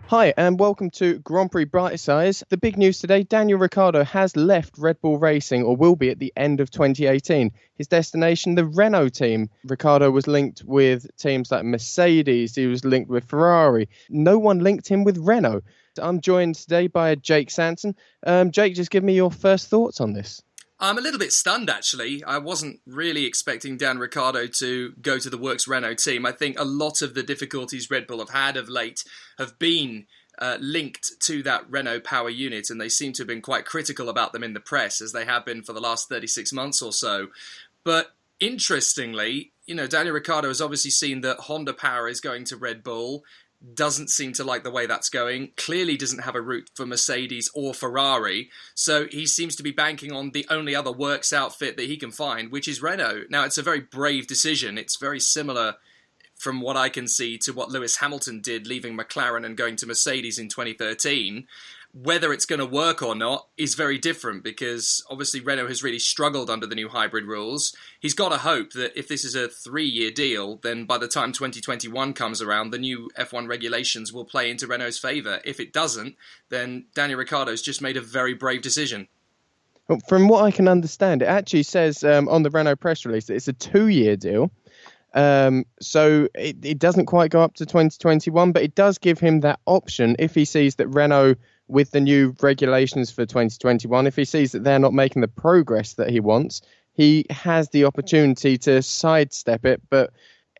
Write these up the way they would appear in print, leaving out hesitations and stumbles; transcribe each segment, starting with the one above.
Hi, and welcome to Grand Prix Bitesize. The big news today, Daniel Ricciardo has left Red Bull Racing, or will be at the end of 2018. His destination, the Renault team. Ricciardo was linked with teams like Mercedes, he was linked with Ferrari. No one linked him with Renault. I'm joined today by Jake Sanson. Jake, just give me your first thoughts on this. I'm a little bit stunned, actually. I wasn't really expecting Dan Ricciardo to go to the Works Renault team. I think a lot of the difficulties Red Bull have had of late have been linked to that Renault power unit, and they seem to have been quite critical about them in the press, as they have been for the last 36 months or so. But interestingly, Daniel Ricciardo has obviously seen that Honda power is going to Red Bull, doesn't seem to like the way that's going, clearly doesn't have a route for Mercedes or Ferrari, so he seems to be banking on the only other works outfit that he can find, which is Renault. Now, it's a very brave decision. It's very similar, from what I can see, to what Lewis Hamilton did, leaving McLaren and going to Mercedes in 2013. Whether it's going to work or not is very different, because obviously Renault has really struggled under the new hybrid rules. He's got to hope that if this is a 3-year deal, then by the time 2021 comes around, the new F1 regulations will play into Renault's favour. If it doesn't, then Daniel Ricciardo's just made a very brave decision. Well, from what I can understand, it actually says on the Renault press release that it's a 2-year deal. So it doesn't quite go up to 2021, but it does give him that option if he sees that Renault, with the new regulations for 2021, if he sees that they're not making the progress that he wants, he has the opportunity to sidestep it. But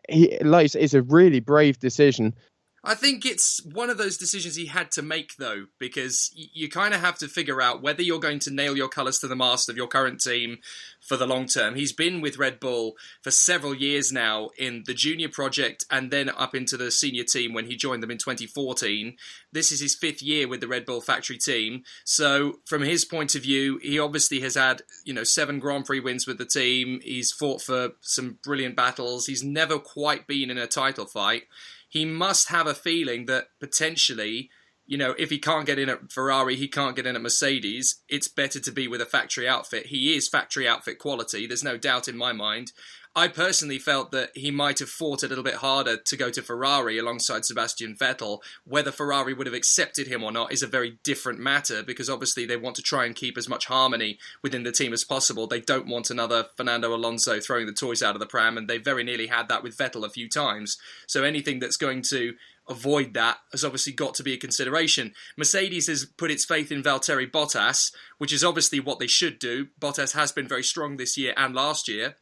it's a really brave decision. I think it's one of those decisions he had to make, though, because you kind of have to figure out whether you're going to nail your colours to the mast of your current team for the long term. He's been with Red Bull for several years now in the junior project and then up into the senior team when he joined them in 2014. This is his 5th year with the Red Bull factory team. So from his point of view, he obviously has had, 7 Grand Prix wins with the team. He's fought for some brilliant battles. He's never quite been in a title fight. He must have a feeling that potentially, if he can't get in at Ferrari, he can't get in at Mercedes, it's better to be with a factory outfit. He is factory outfit quality, there's no doubt in my mind. I personally felt that he might have fought a little bit harder to go to Ferrari alongside Sebastian Vettel. Whether Ferrari would have accepted him or not is a very different matter, because obviously they want to try and keep as much harmony within the team as possible. They don't want another Fernando Alonso throwing the toys out of the pram, and they very nearly had that with Vettel a few times. So anything that's going to avoid that has obviously got to be a consideration. Mercedes has put its faith in Valtteri Bottas, which is obviously what they should do. Bottas has been very strong this year and last year.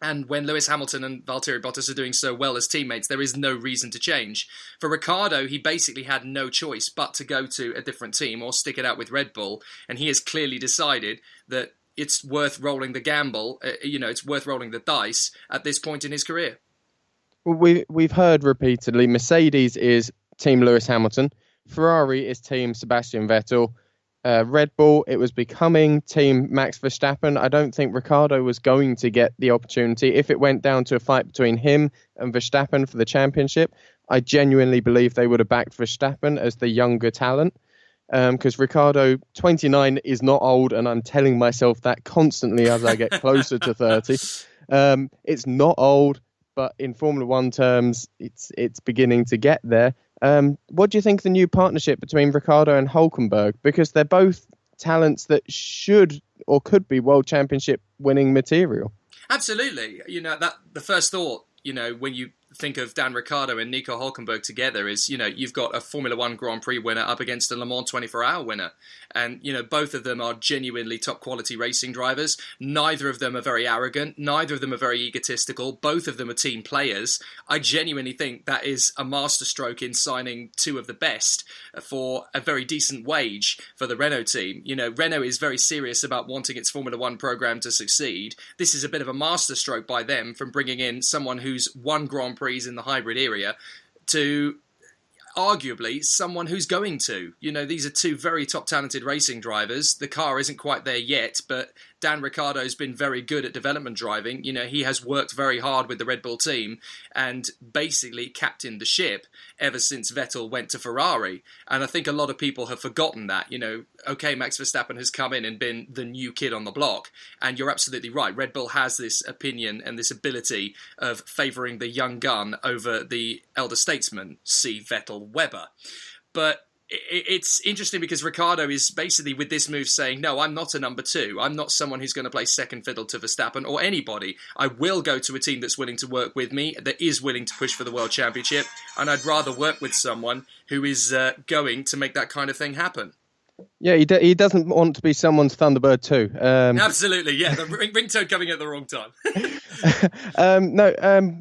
And when Lewis Hamilton and Valtteri Bottas are doing so well as teammates, there is no reason to change. For Ricciardo, he basically had no choice but to go to a different team or stick it out with Red Bull. And he has clearly decided that it's worth rolling the gamble, it's worth rolling the dice at this point in his career. Well, we've heard repeatedly, Mercedes is Team Lewis Hamilton, Ferrari is Team Sebastian Vettel, Red Bull, it was becoming Team Max Verstappen. I don't think Ricciardo was going to get the opportunity. If it went down to a fight between him and Verstappen for the championship, I genuinely believe they would have backed Verstappen as the younger talent. Because Ricciardo, 29, is not old, and I'm telling myself that constantly as I get closer to 30. It's not old, but in Formula One terms, it's beginning to get there. What do you think of the new partnership between Ricciardo and Hülkenberg? Because they're both talents that should or could be World Championship winning material. Absolutely. That the first thought, when you think of Dan Ricciardo and Nico Hülkenberg together is, you've got a Formula One Grand Prix winner up against a Le Mans 24-hour winner. And, both of them are genuinely top quality racing drivers. Neither of them are very arrogant. Neither of them are very egotistical. Both of them are team players. I genuinely think that is a masterstroke in signing 2 of the best for a very decent wage for the Renault team. Renault is very serious about wanting its Formula One program to succeed. This is a bit of a masterstroke by them from bringing in someone who's won Grand Prix in the hybrid area to arguably someone who's going to. These are 2 very top talented racing drivers. The car isn't quite there yet, but Dan Ricciardo's been very good at development driving. He has worked very hard with the Red Bull team and basically captained the ship ever since Vettel went to Ferrari. And I think a lot of people have forgotten that. Okay, Max Verstappen has come in and been the new kid on the block. And you're absolutely right. Red Bull has this opinion and this ability of favouring the young gun over the elder statesman, see Vettel Weber. But it's interesting because Ricciardo is basically with this move saying, no, I'm not a number two. I'm not someone who's going to play second fiddle to Verstappen or anybody. I will go to a team that's willing to work with me, that is willing to push for the World Championship, and I'd rather work with someone who is going to make that kind of thing happen. Yeah, he doesn't want to be someone's Thunderbird too. Absolutely, yeah. The ringtone coming at the wrong time.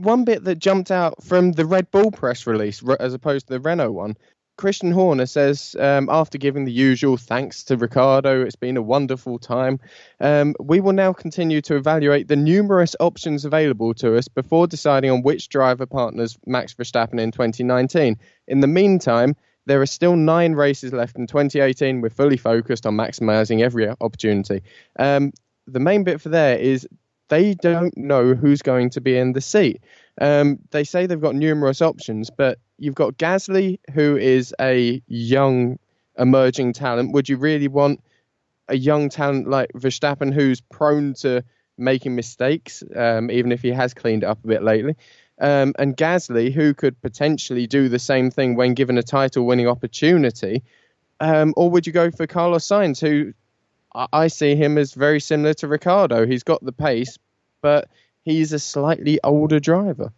One bit that jumped out from the Red Bull press release, as opposed to the Renault one, Christian Horner says, after giving the usual thanks to Ricciardo, it's been a wonderful time. We will now continue to evaluate the numerous options available to us before deciding on which driver partners Max Verstappen in 2019. In the meantime, there are still 9 races left in 2018. We're fully focused on maximising every opportunity. The main bit for there is they don't know who's going to be in the seat. They say they've got numerous options, but you've got Gasly, who is a young, emerging talent. Would you really want a young talent like Verstappen, who's prone to making mistakes, even if he has cleaned it up a bit lately? And Gasly, who could potentially do the same thing when given a title-winning opportunity? Or would you go for Carlos Sainz, who I see him as very similar to Ricciardo? He's got the pace, but he's a slightly older driver.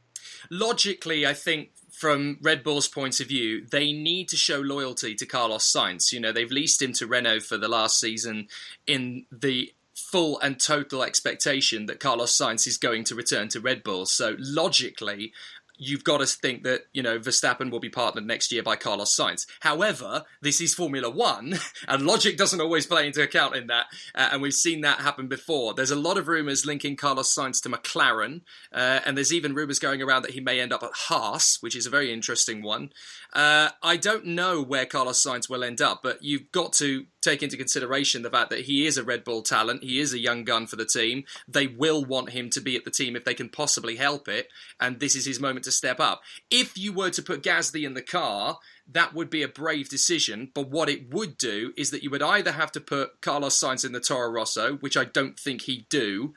Logically, I think from Red Bull's point of view, they need to show loyalty to Carlos Sainz. You know, they've leased him to Renault for the last season in the full and total expectation that Carlos Sainz is going to return to Red Bull. So logically, you've got to think that, you know, Verstappen will be partnered next year by Carlos Sainz. However, this is Formula One, and logic doesn't always play into account in that, and we've seen that happen before. There's a lot of rumours linking Carlos Sainz to McLaren, and there's even rumours going around that he may end up at Haas, which is a very interesting one. I don't know where Carlos Sainz will end up, but you've got to take into consideration the fact that he is a Red Bull talent. He is a young gun for the team. They will want him to be at the team if they can possibly help it, and this is his moment to step up. If you were to put Gasly in the car, that would be a brave decision, but what it would do is that you would either have to put Carlos Sainz in the Toro Rosso, which I don't think he'd do,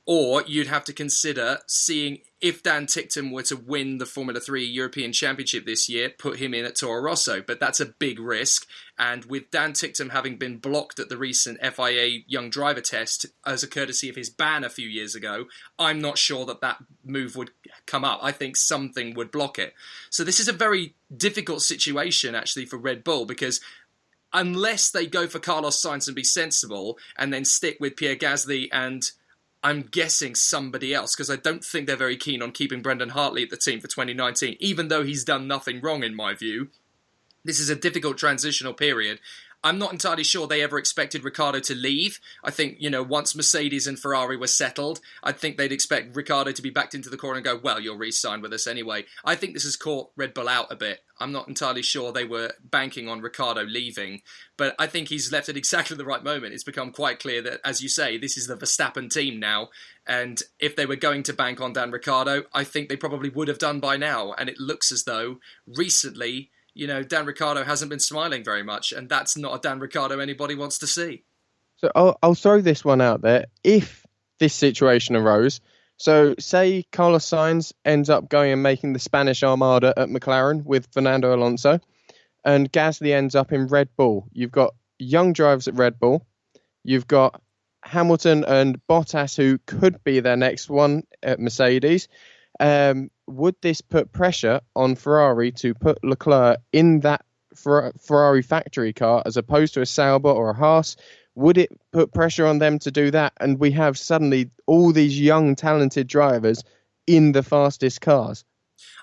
or you'd have to consider seeing if Dan Ticktum were to win the Formula 3 European Championship this year, put him in at Toro Rosso. But that's a big risk. And with Dan Ticktum having been blocked at the recent FIA Young Driver test as a courtesy of his ban a few years ago, I'm not sure that move would come up. I think something would block it. So this is a very difficult situation, actually, for Red Bull, because unless they go for Carlos Sainz and be sensible and then stick with Pierre Gasly and I'm guessing somebody else, because I don't think they're very keen on keeping Brendan Hartley at the team for 2019, even though he's done nothing wrong in my view. This is a difficult transitional period. I'm not entirely sure they ever expected Ricciardo to leave. I think, you know, once Mercedes and Ferrari were settled, I think they'd expect Ricciardo to be backed into the corner and go, well, you'll re-sign with us anyway. I think this has caught Red Bull out a bit. I'm not entirely sure they were banking on Ricciardo leaving, but I think he's left at exactly the right moment. It's become quite clear that, as you say, this is the Verstappen team now, and if they were going to bank on Dan Ricciardo, I think they probably would have done by now, and it looks as though recently, you know, Dan Ricciardo hasn't been smiling very much, and that's not a Dan Ricciardo anybody wants to see. So I'll throw this one out there. If this situation arose, so say Carlos Sainz ends up going and making the Spanish Armada at McLaren with Fernando Alonso, and Gasly ends up in Red Bull. You've got young drivers at Red Bull. You've got Hamilton and Bottas, who could be their next one at Mercedes. Would this put pressure on Ferrari to put Leclerc in that Ferrari factory car as opposed to a Sauber or a Haas? Would it put pressure on them to do that? And we have suddenly all these young, talented drivers in the fastest cars.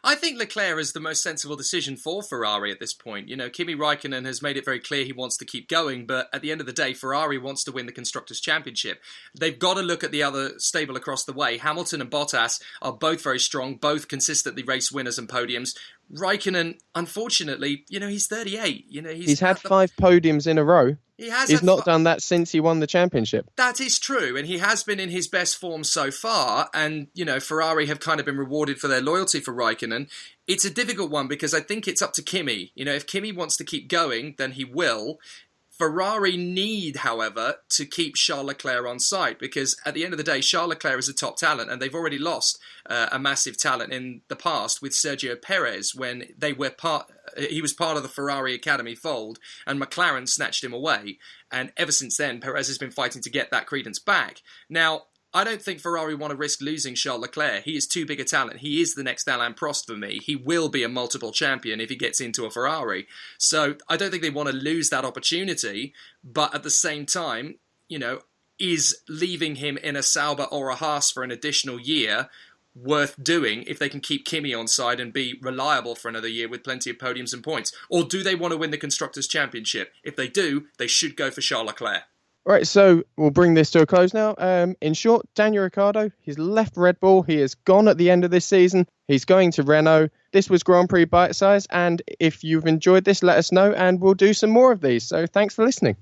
I think Leclerc is the most sensible decision for Ferrari at this point. You know, Kimi Raikkonen has made it very clear he wants to keep going, but at the end of the day, Ferrari wants to win the Constructors' Championship. They've got to look at the other stable across the way. Hamilton and Bottas are both very strong, both consistently race winners and podiums. Raikkonen, unfortunately, you know, he's 38. You know, he's had 5 podiums in a row. He's not done that since he won the championship. That is true, and he has been in his best form so far, and, you know, Ferrari have kind of been rewarded for their loyalty for Raikkonen. It's a difficult one because I think it's up to Kimi. You know, if Kimi wants to keep going, then he will. Ferrari need, however, to keep Charles Leclerc on site, because at the end of the day, Charles Leclerc is a top talent, and they've already lost a massive talent in the past with Sergio Perez when he was part of the Ferrari Academy fold, and McLaren snatched him away. And ever since then, Perez has been fighting to get that credence back. Now, I don't think Ferrari want to risk losing Charles Leclerc. He is too big a talent. He is the next Alain Prost for me. He will be a multiple champion if he gets into a Ferrari. So I don't think they want to lose that opportunity. But at the same time, is leaving him in a Sauber or a Haas for an additional year worth doing if they can keep Kimi on side and be reliable for another year with plenty of podiums and points? Or do they want to win the Constructors' Championship? If they do, they should go for Charles Leclerc. Right, so we'll bring this to a close now. In short, Daniel Ricciardo, he's left Red Bull. He is gone at the end of this season. He's going to Renault. This was Grand Prix Bitesize, and if you've enjoyed this, let us know, and we'll do some more of these. So thanks for listening.